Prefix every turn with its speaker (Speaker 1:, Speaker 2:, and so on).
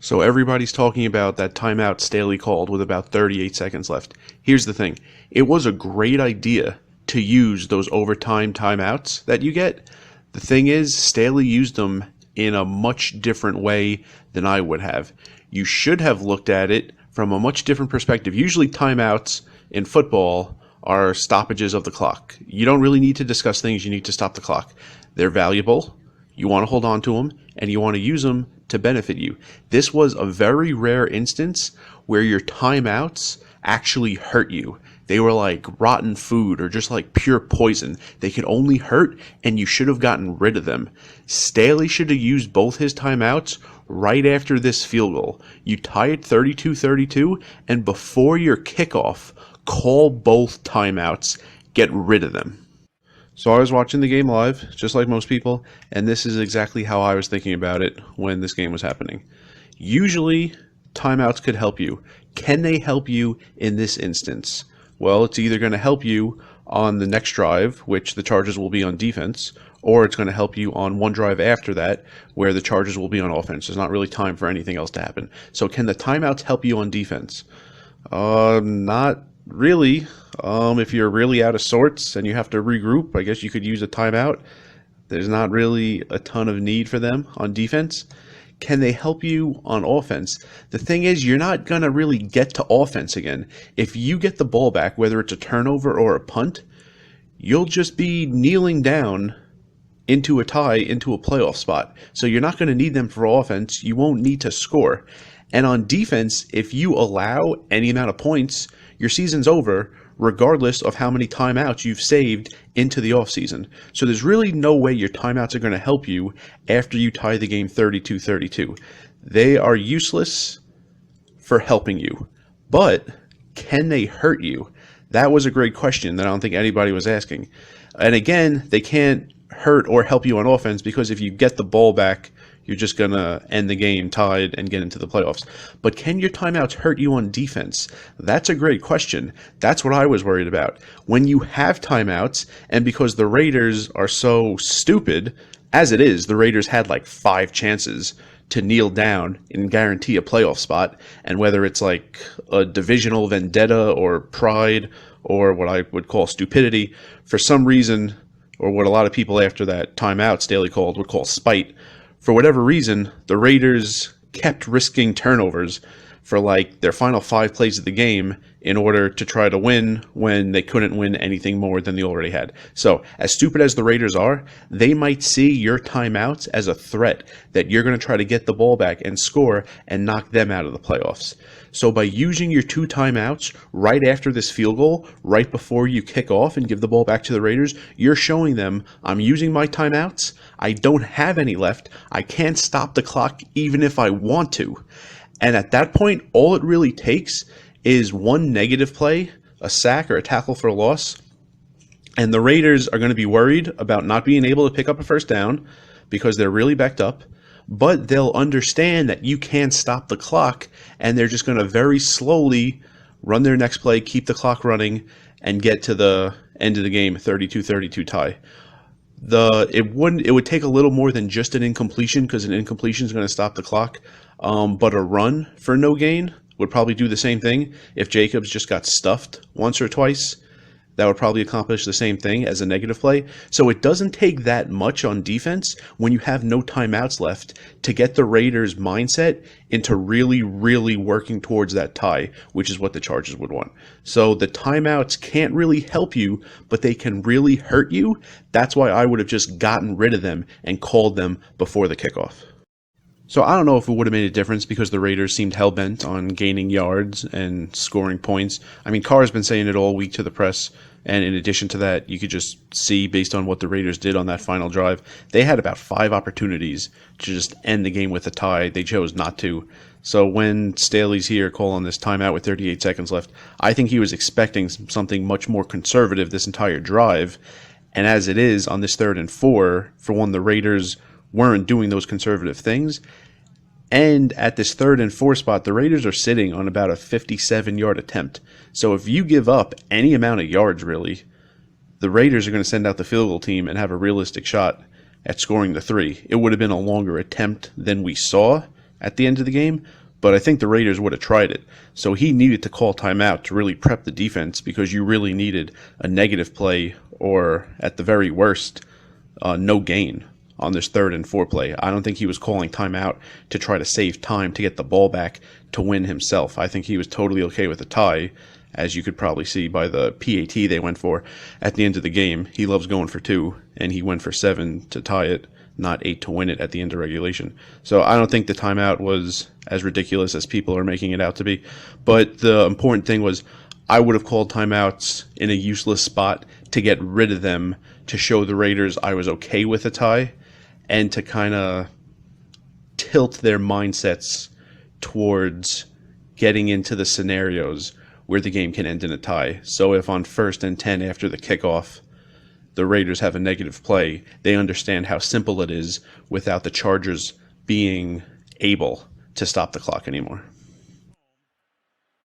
Speaker 1: So everybody's talking about that timeout Staley called with about 38 seconds left. Here's the thing. It was a great idea to use those overtime timeouts that you get. The thing is, Staley used them in a much different way than I would have. You should have looked at it from a much different perspective. Usually timeouts in football are stoppages of the clock. You don't really need to discuss things, you need to stop the clock. They're valuable. You want to hold on to them, and you want to use them to benefit you. This was a very rare instance where your timeouts actually hurt you. They were like rotten food or just like pure poison. They could only hurt, and you should have gotten rid of them. Staley should have used both his timeouts right after this field goal. You tie it 32-32, and before your kickoff, call both timeouts. Get rid of them. So I was watching the game live, just like most people, and this is exactly how I was thinking about it when this game was happening. Usually, timeouts could help you. Can they help you in this instance? Well, it's either going to help you on the next drive, which the Chargers will be on defense, or it's going to help you on one drive after that, where the Chargers will be on offense. There's not really time for anything else to happen. So can the timeouts help you on defense? Not really. If you're really out of sorts and you have to regroup, I guess you could use a timeout. There's not really a ton of need for them on defense. Can they help you on offense? The thing is, you're not going to really get to offense again. If you get the ball back, whether it's a turnover or a punt, you'll just be kneeling down into a tie, into a playoff spot. So you're not going to need them for offense. You won't need to score. And on defense, if you allow any amount of points, your season's over, regardless of how many timeouts you've saved into the offseason. So there's really no way your timeouts are going to help you after you tie the game 32-32. They are useless for helping you. But can they hurt you? That was a great question that I don't think anybody was asking. And again, they can't hurt or help you on offense because if you get the ball back, you're just going to end the game tied and get into the playoffs. But can your timeouts hurt you on defense? That's a great question. That's what I was worried about. When you have timeouts, and because the Raiders are so stupid, as it is, the Raiders had like 5 chances to kneel down and guarantee a playoff spot. And whether it's like a divisional vendetta or pride or what I would call stupidity, for some reason, or what a lot of people after that timeout Staley called would call spite, for whatever reason, the Raiders kept risking turnovers for like their final 5 plays of the game in order to try to win when they couldn't win anything more than they already had. So, as stupid as the Raiders are, they might see your timeouts as a threat that you're going to try to get the ball back and score and knock them out of the playoffs. So by using your 2 timeouts right after this field goal, right before you kick off and give the ball back to the Raiders, you're showing them, I'm using my timeouts, I don't have any left, I can't stop the clock even if I want to. And at that point, all it really takes is one negative play, a sack or a tackle for a loss, and the Raiders are going to be worried about not being able to pick up a first down because they're really backed up, but they'll understand that you can't stop the clock, and they're just going to very slowly run their next play, keep the clock running, and get to the end of the game, 32-32 tie. It would take a little more than just an incompletion, because an incompletion is going to stop the clock, but a run for no gain would probably do the same thing. If Jacobs just got stuffed once or twice, that would probably accomplish the same thing as a negative play. So it doesn't take that much on defense when you have no timeouts left to get the Raiders' mindset into really, really working towards that tie, which is what the Chargers would want. So the timeouts can't really help you, but they can really hurt you. That's why I would have just gotten rid of them and called them before the kickoff. So I don't know if it would have made a difference because the Raiders seemed hell-bent on gaining yards and scoring points. I mean, Carr's been saying it all week to the press, and in addition to that, you could just see based on what the Raiders did on that final drive, they had about 5 opportunities to just end the game with a tie. They chose not to. So when Staley's here calling this timeout with 38 seconds left, I think he was expecting something much more conservative this entire drive. And as it is, on this 3rd and 4, for one, the Raiders weren't doing those conservative things. And at this 3rd and 4 spot, the Raiders are sitting on about a 57-yard attempt. So if you give up any amount of yards, really, the Raiders are going to send out the field goal team and have a realistic shot at scoring the 3. It would have been a longer attempt than we saw at the end of the game, but I think the Raiders would have tried it. So he needed to call timeout to really prep the defense because you really needed a negative play or, at the very worst, no gain on this 3rd and 4 play. I don't think he was calling timeout to try to save time to get the ball back to win himself. I think he was totally okay with a tie, as you could probably see by the PAT they went for at the end of the game. He loves going for 2, and he went for 7 to tie it, not 8 to win it at the end of regulation. So I don't think the timeout was as ridiculous as people are making it out to be. But the important thing was I would have called timeouts in a useless spot to get rid of them, to show the Raiders I was okay with a tie, and to kind of tilt their mindsets towards getting into the scenarios where the game can end in a tie. So if on 1st and 10 after the kickoff, the Raiders have a negative play, they understand how simple it is without the Chargers being able to stop the clock anymore.